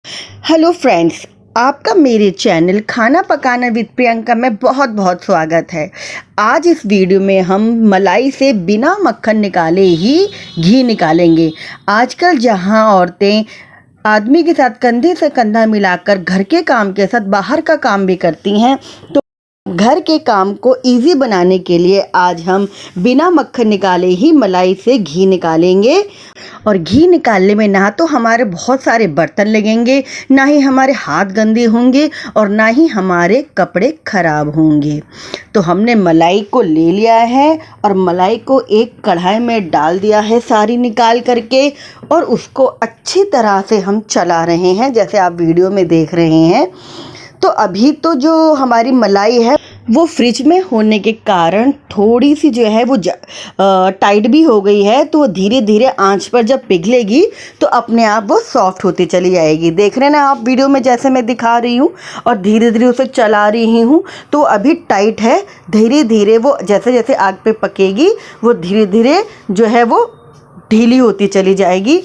Hello friends, आपका मेरे channel खाना पकाना विद प्रियंका में बहुत बहुत स्वागत है। आज इस वीडियो में हम मलाई से बिना मक्खन निकाले ही घी निकालेंगे। आजकल जहां औरतें आदमी के साथ कंधे से कंधा मिलाकर घर के काम के साथ बाहर का काम भी करती हैं, तो घर के काम को इजी बनाने के लिए आज हम बिना मक्खन निकाले ही मलाई से घी निकालेंगे। और घी निकालने में ना तो हमारे बहुत सारे बर्तन लगेंगे, ना ही हमारे हाथ गंदे होंगे और ना ही हमारे कपड़े खराब होंगे। तो हमने मलाई को ले लिया है और मलाई को एक कढ़ाई में डाल दिया है सारी निकाल करके, और उसको अच्छी तरह से हम चला रहे हैं जैसे आप वीडियो में देख रहे हैं। तो अभी तो जो हमारी मलाई है वो फ्रिज में होने के कारण थोड़ी सी जो है वो टाइट भी हो गई है, तो वो धीरे धीरे आंच पर जब पिघलेगी तो अपने आप वो सॉफ्ट होती चली जाएगी। देख रहे हैं ना आप वीडियो में जैसे मैं दिखा रही हूँ और धीरे धीरे उसे चला रही हूँ, तो अभी टाइट है। धीरे धीरे वो जैसे जैसे आग पे पकेगी वो धीरे धीरे जो है वो ढीली होती चली जाएगी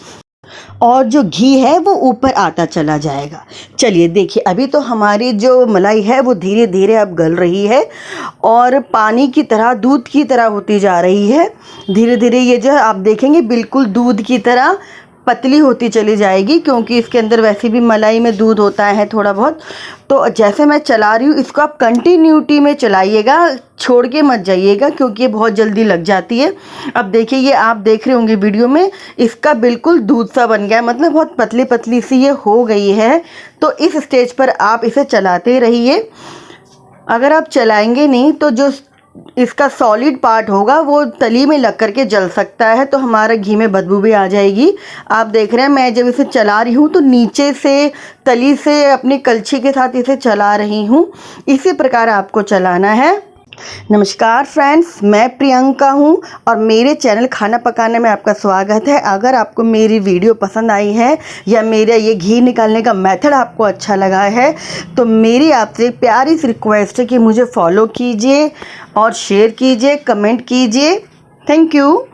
और जो घी है वो ऊपर आता चला जाएगा। चलिए देखिए, अभी तो हमारी जो मलाई है वो धीरे धीरे अब गल रही है और पानी की तरह, दूध की तरह होती जा रही है। धीरे धीरे ये जो है आप देखेंगे बिल्कुल दूध की तरह पतली होती चली जाएगी, क्योंकि इसके अंदर वैसे भी मलाई में दूध होता है थोड़ा बहुत। तो जैसे मैं चला रही हूँ इसको आप कंटिन्यूटी में चलाइएगा, छोड़ के मत जाइएगा, क्योंकि ये बहुत जल्दी लग जाती है। अब देखिए, ये आप देख रहे होंगे वीडियो में, इसका बिल्कुल दूध सा बन गया है, मतलब बहुत पतली पतली सी ये हो गई है। तो इस स्टेज पर आप इसे चलाते रहिए। अगर आप चलाएंगे नहीं तो जो इसका सॉलिड पार्ट होगा वो तली में लग करके जल सकता है, तो हमारे घी में बदबू भी आ जाएगी। आप देख रहे हैं मैं जब इसे चला रही हूँ तो नीचे से तली से अपनी कलछी के साथ इसे चला रही हूँ। इसी प्रकार आपको चलाना है। नमस्कार फ्रेंड्स, मैं प्रियंका हूँ और मेरे चैनल खाना पकाने में आपका स्वागत है। अगर आपको मेरी वीडियो पसंद आई है या मेरा ये घी निकालने का मेथड आपको अच्छा लगा है तो मेरी आपसे प्यारी सी रिक्वेस्ट है कि मुझे फॉलो कीजिए और शेयर कीजिए, कमेंट कीजिए। Thank you.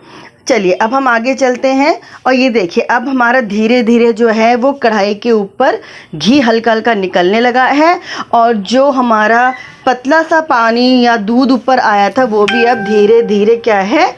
चलिए अब हम आगे चलते हैं और ये देखिए अब हमारा धीरे धीरे जो है वो कढ़ाई के ऊपर घी हल्का हल्का निकलने लगा है, और जो हमारा पतला सा पानी या दूध ऊपर आया था वो भी अब धीरे धीरे क्या है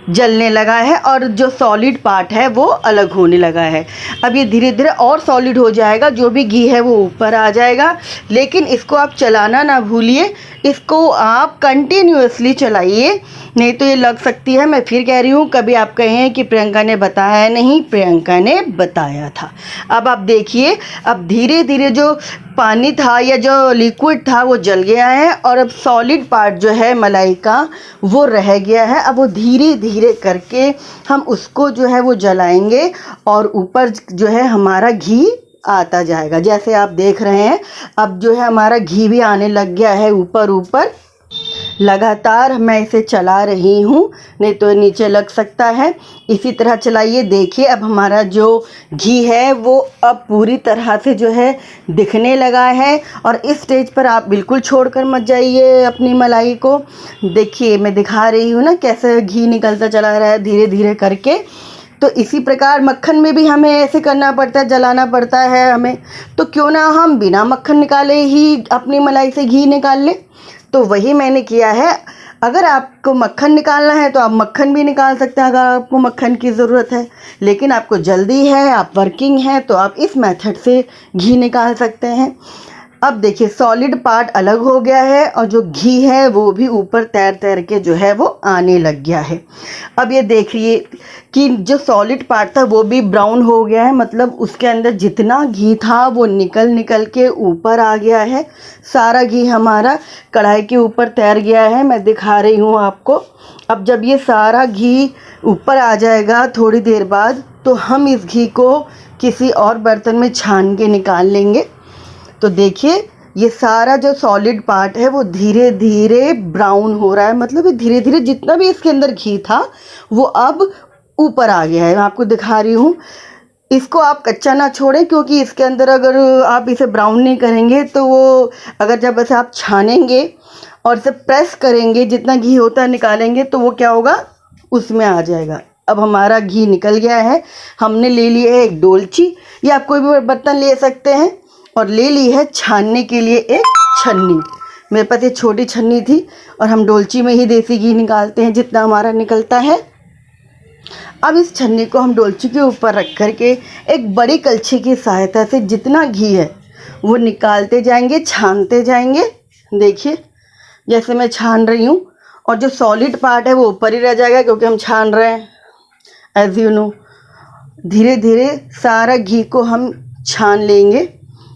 जलने लगा है, और जो सॉलिड पार्ट है वो अलग होने लगा है। अब ये धीरे धीरे और सॉलिड हो जाएगा, जो भी घी है वो ऊपर आ जाएगा। लेकिन इसको आप चलाना ना भूलिए, इसको आप कंटिन्यूअसली चलाइए, नहीं तो ये लग सकती है। मैं फिर कह रही हूँ, कभी आप कहें कि प्रियंका ने बताया नहीं, प्रियंका ने बताया था। अब आप देखिए, अब धीरे धीरे जो पानी था या जो लिक्विड था वो जल गया है, और अब सॉलिड पार्ट जो है मलाई का वो रह गया है। अब वो धीरे धीरे करके हम उसको जो है वो जलाएंगे और ऊपर जो है हमारा घी आता जाएगा। जैसे आप देख रहे हैं अब जो है हमारा घी भी आने लग गया है ऊपर ऊपर। लगातार मैं इसे चला रही हूँ, नहीं तो नीचे लग सकता है। इसी तरह चलाइए। देखिए अब हमारा जो घी है वो अब पूरी तरह से जो है दिखने लगा है, और इस स्टेज पर आप बिल्कुल छोड़कर मत जाइए अपनी मलाई को। देखिए मैं दिखा रही हूँ ना कैसे घी निकलता चला रहा है धीरे धीरे करके। तो इसी प्रकार मक्खन में भी हमें ऐसे करना पड़ता है, जलाना पड़ता है हमें। तो क्यों ना हम बिना मक्खन निकाले ही अपनी मलाई से घी निकाल लें। तो वही मैंने किया है। अगर आपको मक्खन निकालना है तो आप मक्खन भी निकाल सकते हैं, अगर आपको मक्खन की ज़रूरत है। लेकिन आपको जल्दी है, आप वर्किंग हैं, तो आप इस मेथड से घी निकाल सकते हैं। अब देखिए सॉलिड पार्ट अलग हो गया है और जो घी है वो भी ऊपर तैर तैर के जो है वो आने लग गया है। अब ये देखिए कि जो सॉलिड पार्ट था वो भी ब्राउन हो गया है, मतलब उसके अंदर जितना घी था वो निकल निकल के ऊपर आ गया है। सारा घी हमारा कढ़ाई के ऊपर तैर गया है, मैं दिखा रही हूँ आपको। अब जब ये सारा घी ऊपर आ जाएगा थोड़ी देर बाद, तो हम इस घी को किसी और बर्तन में छान के निकाल लेंगे। तो देखिए ये सारा जो सॉलिड पार्ट है वो धीरे धीरे ब्राउन हो रहा है, मतलब ये धीरे धीरे जितना भी इसके अंदर घी था वो अब ऊपर आ गया है। मैं आपको दिखा रही हूँ। इसको आप कच्चा ना छोड़ें, क्योंकि इसके अंदर अगर आप इसे ब्राउन नहीं करेंगे तो वो अगर जब ऐसे आप छानेंगे और इसे प्रेस करेंगे, जितना घी होता है निकालेंगे, तो वो क्या होगा उसमें आ जाएगा। अब हमारा घी निकल गया है। हमने ले लिया है एक डोलची या आप कोई भी बर्तन ले सकते हैं, और ले ली है छानने के लिए एक छन्नी। मेरे पास ये छोटी छन्नी थी और हम डोलची में ही देसी घी निकालते हैं जितना हमारा निकलता है। अब इस छन्नी को हम डोलची के ऊपर रख कर के एक बड़ी कलछी की सहायता से जितना घी है वो निकालते जाएंगे, छानते जाएंगे। देखिए जैसे मैं छान रही हूँ, और जो सॉलिड पार्ट है वो ऊपर ही रह जाएगा क्योंकि हम छान रहे हैं। एज यू नो, धीरे धीरे सारा घी को हम छान लेंगे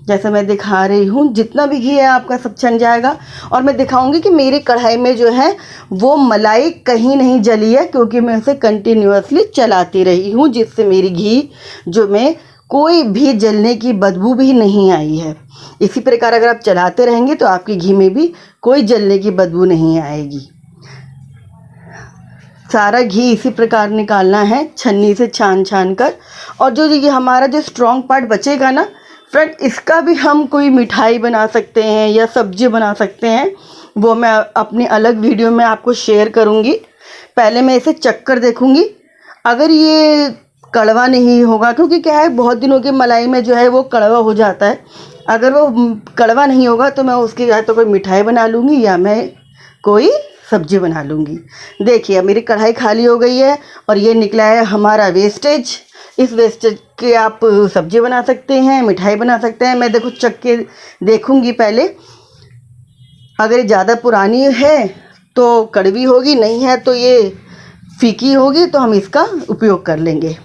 जैसे मैं दिखा रही हूँ। जितना भी घी है आपका सब छन जाएगा। और मैं दिखाऊंगी कि मेरी कढ़ाई में जो है वो मलाई कहीं नहीं जली है, क्योंकि मैं उसे कंटिन्यूअसली चलाती रही हूँ, जिससे मेरी घी जो में कोई भी जलने की बदबू भी नहीं आई है। इसी प्रकार अगर आप चलाते रहेंगे तो आपकी घी में भी कोई जलने की बदबू नहीं आएगी। सारा घी इसी प्रकार निकालना है छन्नी से छान छान कर। और जो ये हमारा जो स्ट्रॉन्ग पार्ट बचेगा ना फ्रेंड, इसका भी हम कोई मिठाई बना सकते हैं या सब्जी बना सकते हैं। वो मैं अपनी अलग वीडियो में आपको शेयर करूँगी। पहले मैं इसे चक्कर देखूँगी। अगर ये कड़वा नहीं होगा, क्योंकि क्या है बहुत दिनों की मलाई में जो है वो कड़वा हो जाता है। अगर वो कड़वा नहीं होगा तो मैं उसकी या तो कोई मिठाई बना लूँगी या मैं कोई सब्जी बना लूँगी। देखिए मेरी कढ़ाई खाली हो गई है और ये निकला है हमारा वेस्टेज। इस वेस्टेज के आप सब्जी बना सकते हैं, मिठाई बना सकते हैं। मैं देखो चख के देखूँगी पहले। अगर ये ज़्यादा पुरानी है तो कड़वी होगी, नहीं है तो ये फीकी होगी, तो हम इसका उपयोग कर लेंगे।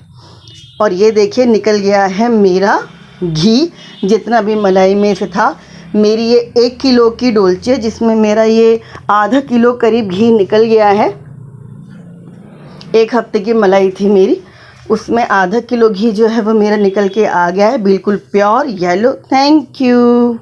और ये देखिए निकल गया है मेरा घी, जितना भी मलाई में से था। मेरी ये 1 किलो की डोलची है जिसमें मेरा ये आधा किलो करीब घी निकल गया है। 1 हफ्ते की मलाई थी मेरी, उसमें आधा किलो घी जो है वो मेरा निकल के आ गया है, बिल्कुल प्योर येलो। Thank you.